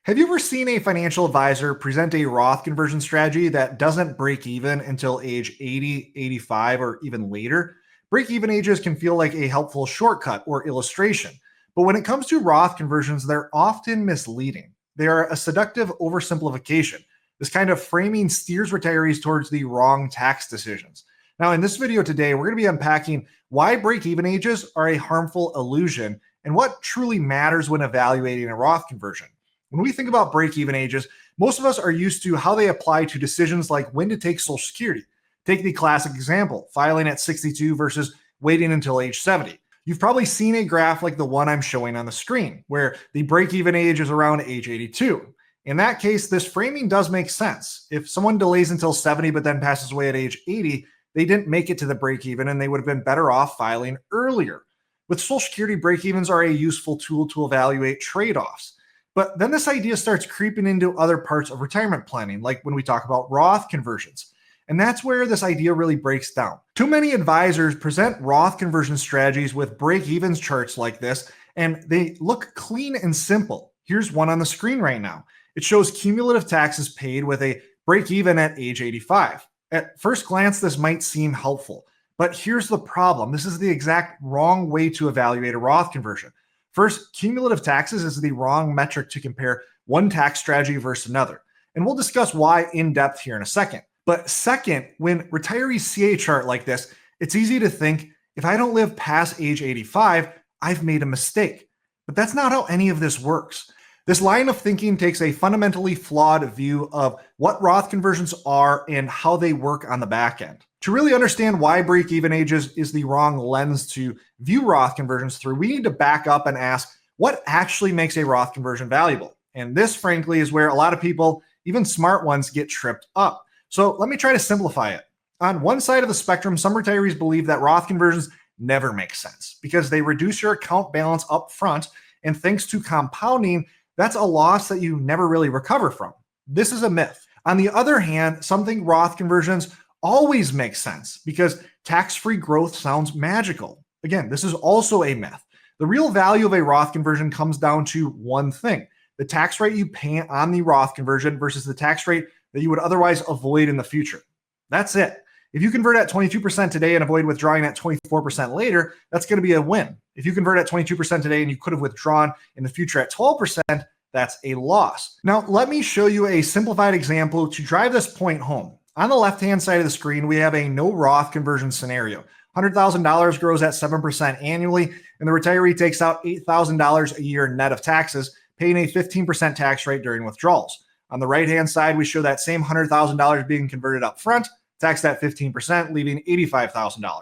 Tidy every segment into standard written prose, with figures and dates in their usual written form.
Have you ever seen a financial advisor present a Roth conversion strategy that doesn't break even until age 80, 85, or even later? Break even ages can feel like a helpful shortcut or illustration, but when it comes to Roth conversions, they're often misleading. They are a seductive oversimplification. This kind of framing steers retirees towards the wrong tax decisions. Now, in this video today, we're going to be unpacking why break even ages are a harmful illusion and what truly matters when evaluating a Roth conversion. When we think about break-even ages, most of us are used to how they apply to decisions like when to take Social Security. Take the classic example, filing at 62 versus waiting until age 70. You've probably seen a graph like the one I'm showing on the screen, where the break-even age is around age 82. In that case, this framing does make sense. If someone delays until 70 but then passes away at age 80, they didn't make it to the break-even and they would have been better off filing earlier. With Social Security, break-evens are a useful tool to evaluate trade-offs. But then this idea starts creeping into other parts of retirement planning, like when we talk about Roth conversions. And that's where this idea really breaks down. Too many advisors present Roth conversion strategies with break-evens charts like this, and they look clean and simple. Here's one on the screen right now. It shows cumulative taxes paid with a break-even at age 85. At first glance, this might seem helpful, but here's the problem. This is the exact wrong way to evaluate a Roth conversion. First, cumulative taxes is the wrong metric to compare one tax strategy versus another. And we'll discuss why in depth here in a second. But second, when retirees see a chart like this, it's easy to think, if I don't live past age 85, I've made a mistake. But that's not how any of this works. This line of thinking takes a fundamentally flawed view of what Roth conversions are and how they work on the back end. To really understand why break-even ages is the wrong lens to view Roth conversions through, we need to back up and ask what actually makes a Roth conversion valuable. And this, frankly, is where a lot of people, even smart ones, get tripped up. So let me try to simplify it. On one side of the spectrum, some retirees believe that Roth conversions never make sense because they reduce your account balance up front, and thanks to compounding, that's a loss that you never really recover from. This is a myth. On the other hand, some think Roth conversions always makes sense because tax-free growth sounds magical. Again, this is also a myth. The real value of a Roth conversion comes down to one thing: the tax rate you pay on the Roth conversion versus the tax rate that you would otherwise avoid in the future. That's it. If you convert at 22% today and avoid withdrawing at 24% later, that's going to be a win. If you convert at 22% today and you could have withdrawn in the future at 12%, that's a loss. Now, let me show you a simplified example to drive this point home. On the left-hand side of the screen, we have a no Roth conversion scenario. $100,000 grows at 7% annually, and the retiree takes out $8,000 a year net of taxes, paying a 15% tax rate during withdrawals. On the right-hand side, we show that same $100,000 being converted up front, taxed at 15%, leaving $85,000.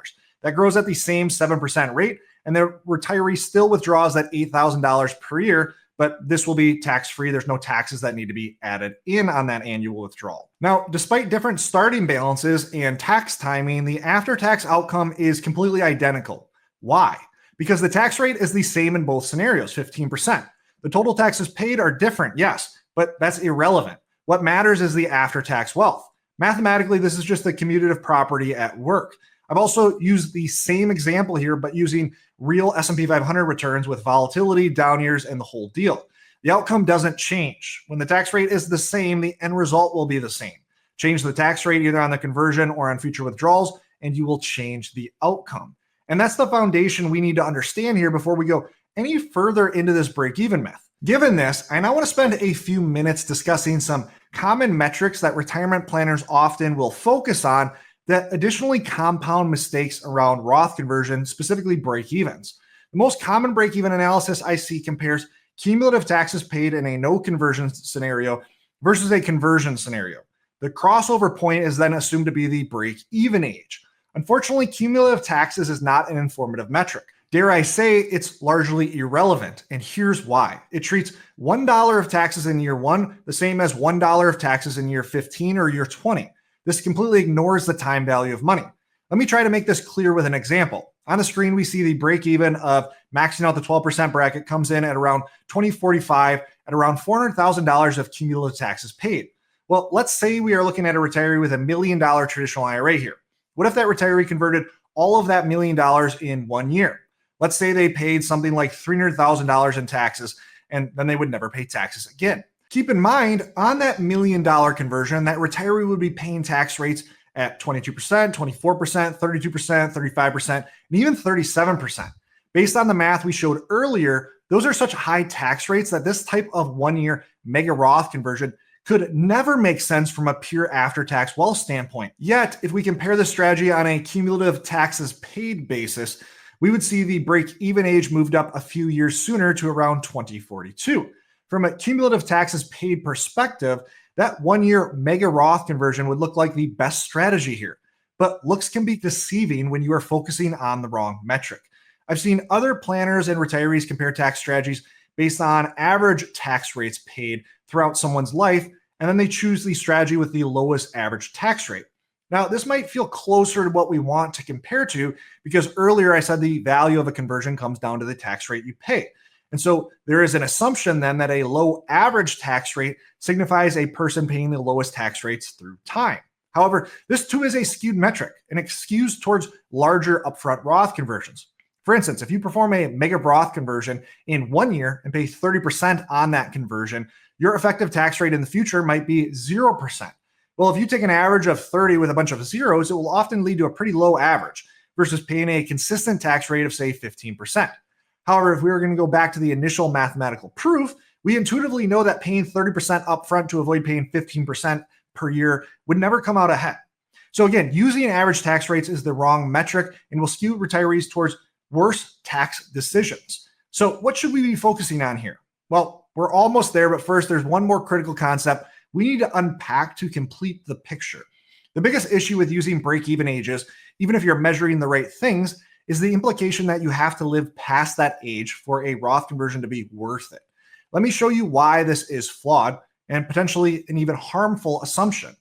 That grows at the same 7% rate, and the retiree still withdraws that $8,000 per year, but this will be tax-free. There's no taxes that need to be added in on that annual withdrawal. Now, despite different starting balances and tax timing, the after-tax outcome is completely identical. Why? Because the tax rate is the same in both scenarios, 15%. The total taxes paid are different, yes, but that's irrelevant. What matters is the after-tax wealth. Mathematically, this is just the commutative property at work. I've also used the same example here, but using real S&P 500 returns with volatility, down years, and the whole deal. The outcome doesn't change. When the tax rate is the same, the end result will be the same. Change the tax rate either on the conversion or on future withdrawals, and you will change the outcome. And that's the foundation we need to understand here before we go any further into this break-even myth. Given this, I now want to spend a few minutes discussing some common metrics that retirement planners often will focus on that additionally compound mistakes around Roth conversion, specifically break-evens. The most common break-even analysis I see compares cumulative taxes paid in a no conversion scenario versus a conversion scenario. The crossover point is then assumed to be the break-even age. Unfortunately, cumulative taxes is not an informative metric. Dare I say, it's largely irrelevant, and here's why. It treats $1 of taxes in year one the same as $1 of taxes in year 15 or year 20. This completely ignores the time value of money. Let me try to make this clear with an example. On the screen, we see the break-even of maxing out the 12% bracket comes in at around 2045 at around $400,000 of cumulative taxes paid. Well, let's say we are looking at a retiree with $1 million traditional IRA here. What if that retiree converted all of that $1 million in 1 year? Let's say they paid something like $300,000 in taxes, and then they would never pay taxes again. Keep in mind, on that $1 million conversion, that retiree would be paying tax rates at 22%, 24%, 32%, 35%, and even 37%. Based on the math we showed earlier, those are such high tax rates that this type of 1-year mega Roth conversion could never make sense from a pure after-tax wealth standpoint. Yet, if we compare the strategy on a cumulative taxes paid basis, we would see the break-even age moved up a few years sooner to around 2042. From a cumulative taxes paid perspective, that 1-year mega Roth conversion would look like the best strategy here. But looks can be deceiving when you are focusing on the wrong metric. I've seen other planners and retirees compare tax strategies based on average tax rates paid throughout someone's life, and then they choose the strategy with the lowest average tax rate. Now, this might feel closer to what we want to compare to because earlier I said the value of a conversion comes down to the tax rate you pay. And so there is an assumption then that a low average tax rate signifies a person paying the lowest tax rates through time. However, this too is a skewed metric and it skews towards larger upfront Roth conversions. For instance, if you perform a mega Roth conversion in 1 year and pay 30% on that conversion, your effective tax rate in the future might be 0%. Well, if you take an average of 30 with a bunch of zeros, it will often lead to a pretty low average versus paying a consistent tax rate of, say, 15%. However, if we were going to go back to the initial mathematical proof, we intuitively know that paying 30% upfront to avoid paying 15% per year would never come out ahead. So again, using average tax rates is the wrong metric and will skew retirees towards worse tax decisions. So what should we be focusing on here? Well, we're almost there, but first there's one more critical concept we need to unpack to complete the picture. The biggest issue with using break-even ages, even if you're measuring the right things, is the implication that you have to live past that age for a Roth conversion to be worth it. Let me show you why this is flawed and potentially an even harmful assumption.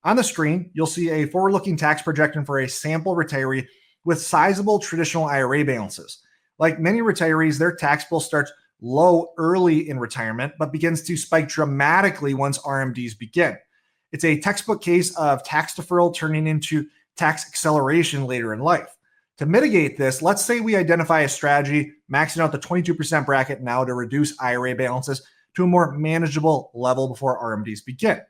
On the screen, you'll see a forward-looking tax projection for a sample retiree with sizable traditional IRA balances. Like many retirees, their tax bill starts low early in retirement, but begins to spike dramatically once RMDs begin. It's a textbook case of tax deferral turning into tax acceleration later in life. To mitigate this, let's say we identify a strategy maxing out the 22% bracket now to reduce IRA balances to a more manageable level before RMDs begin.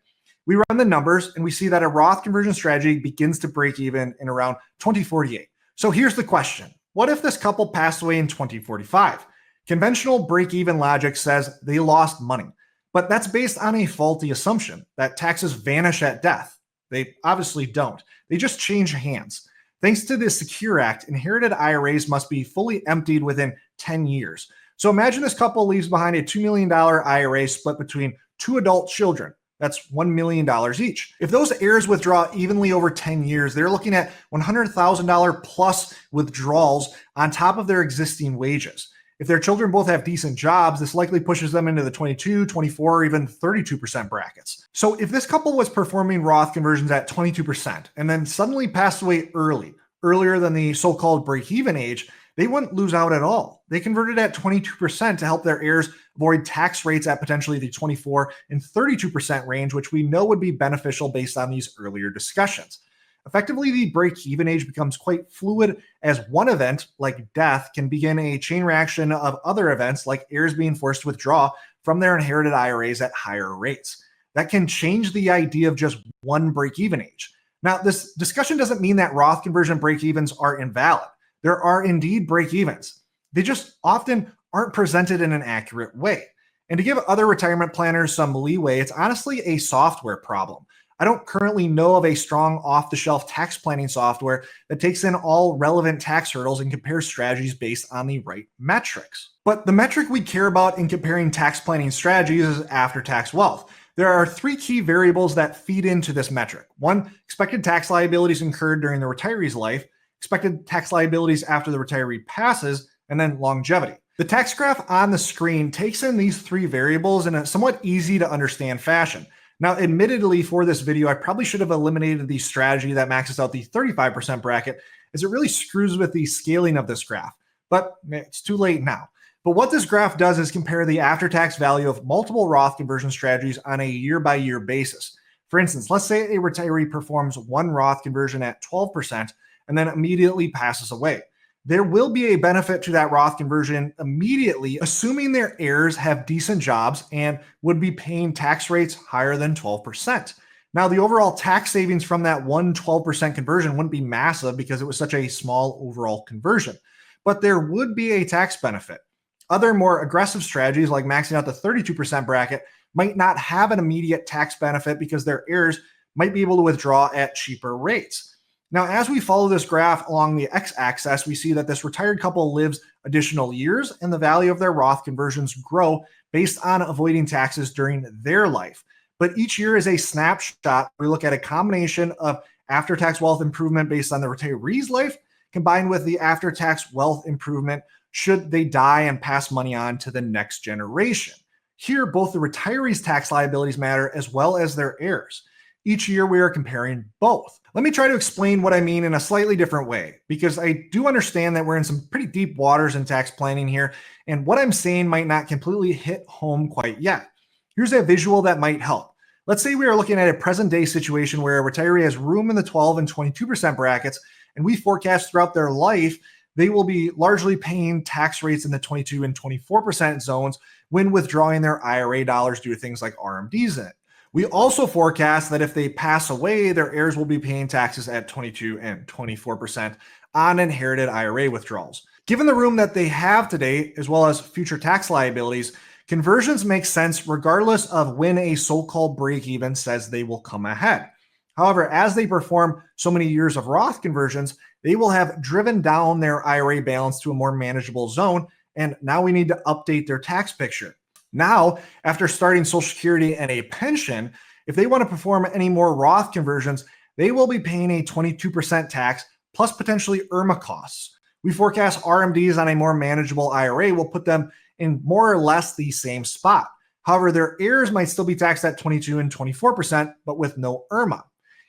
We run the numbers and we see that a Roth conversion strategy begins to break even in around 2048. So here's the question. What if this couple passed away in 2045? Conventional break-even logic says they lost money, but that's based on a faulty assumption that taxes vanish at death. They obviously don't. They just change hands. Thanks to the Secure Act, inherited IRAs must be fully emptied within 10 years. So imagine this couple leaves behind a $2 million IRA split between 2 adult children. That's $1 million each. If those heirs withdraw evenly over 10 years, they're looking at $100,000 plus withdrawals on top of their existing wages. If their children both have decent jobs, this likely pushes them into the 22, 24, or even 32% brackets. So if this couple was performing Roth conversions at 22% and then suddenly passed away earlier than the so-called break-even age, they wouldn't lose out at all. They converted at 22% to help their heirs avoid tax rates at potentially the 24 and 32% range, which we know would be beneficial based on these earlier discussions. Effectively, the break-even age becomes quite fluid as one event, like death, can begin a chain reaction of other events, like heirs being forced to withdraw from their inherited IRAs at higher rates. That can change the idea of just one break-even age. Now, this discussion doesn't mean that Roth conversion break-evens are invalid. There are indeed break-evens. They just often aren't presented in an accurate way. And to give other retirement planners some leeway, it's honestly a software problem. I don't currently know of a strong off-the-shelf tax planning software that takes in all relevant tax hurdles and compares strategies based on the right metrics. But the metric we care about in comparing tax planning strategies is after-tax wealth. There are 3 key variables that feed into this metric. 1, expected tax liabilities incurred during the retiree's life, expected tax liabilities after the retiree passes, and then longevity. The tax graph on the screen takes in these 3 variables in a somewhat easy to understand fashion. Now, admittedly, for this video, I probably should have eliminated the strategy that maxes out the 35% bracket, as it really screws with the scaling of this graph. But it's too late now. But what this graph does is compare the after-tax value of multiple Roth conversion strategies on a year-by-year basis. For instance, let's say a retiree performs one Roth conversion at 12% and then immediately passes away. There will be a benefit to that Roth conversion immediately, assuming their heirs have decent jobs and would be paying tax rates higher than 12%. Now, the overall tax savings from that 12% conversion wouldn't be massive because it was such a small overall conversion, but there would be a tax benefit. Other more aggressive strategies like maxing out the 32% bracket might not have an immediate tax benefit because their heirs might be able to withdraw at cheaper rates. Now, as we follow this graph along the x-axis, we see that this retired couple lives additional years and the value of their Roth conversions grow based on avoiding taxes during their life. But each year is a snapshot. We look at a combination of after-tax wealth improvement based on the retiree's life combined with the after-tax wealth improvement should they die and pass money on to the next generation. Here, both the retiree's tax liabilities matter as well as their heirs. Each year, we are comparing both. Let me try to explain what I mean in a slightly different way, because I do understand that we're in some pretty deep waters in tax planning here, and what I'm saying might not completely hit home quite yet. Here's a visual that might help. Let's say we are looking at a present day situation where a retiree has room in the 12 and 22% brackets, and we forecast throughout their life, they will be largely paying tax rates in the 22 and 24% zones when withdrawing their IRA dollars due to things like RMDs in it. We also forecast that if they pass away, their heirs will be paying taxes at 22 and 24% on inherited IRA withdrawals. Given the room that they have today, as well as future tax liabilities, conversions make sense regardless of when a so-called break-even says they will come ahead. However, as they perform so many years of Roth conversions, they will have driven down their IRA balance to a more manageable zone, and now we need to update their tax picture. Now, after starting Social Security and a pension, if they want to perform any more Roth conversions, they will be paying a 22% tax plus potentially IRMA costs. We forecast RMDs on a more manageable IRA will put them in more or less the same spot. However, their heirs might still be taxed at 22 and 24%, but with no IRMA.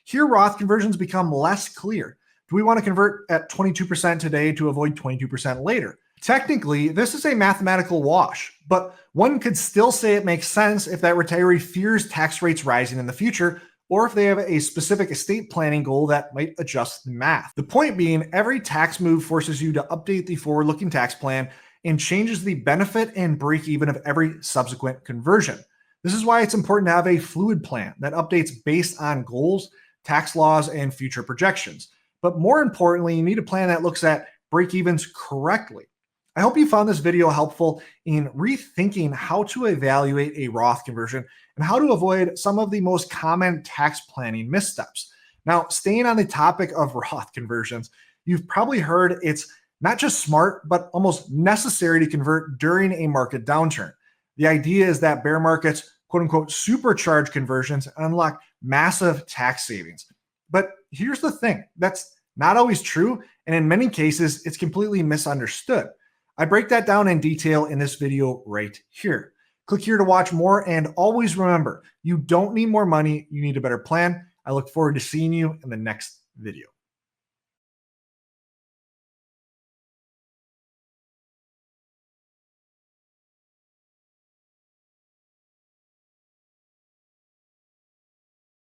Here, Roth conversions become less clear. Do we want to convert at 22% today to avoid 22% later? Technically, this is a mathematical wash, but one could still say it makes sense if that retiree fears tax rates rising in the future, or if they have a specific estate planning goal that might adjust the math. The point being, every tax move forces you to update the forward-looking tax plan and changes the benefit and break-even of every subsequent conversion. This is why it's important to have a fluid plan that updates based on goals, tax laws, and future projections. But more importantly, you need a plan that looks at break-evens correctly. I hope you found this video helpful in rethinking how to evaluate a Roth conversion and how to avoid some of the most common tax planning missteps. Now, staying on the topic of Roth conversions, you've probably heard it's not just smart, but almost necessary to convert during a market downturn. The idea is that bear markets, quote unquote, supercharge conversions and unlock massive tax savings. But here's the thing, that's not always true. And in many cases, it's completely misunderstood. I break that down in detail in this video right here. Click here to watch more, and always remember, you don't need more money, you need a better plan. I look forward to seeing you in the next video.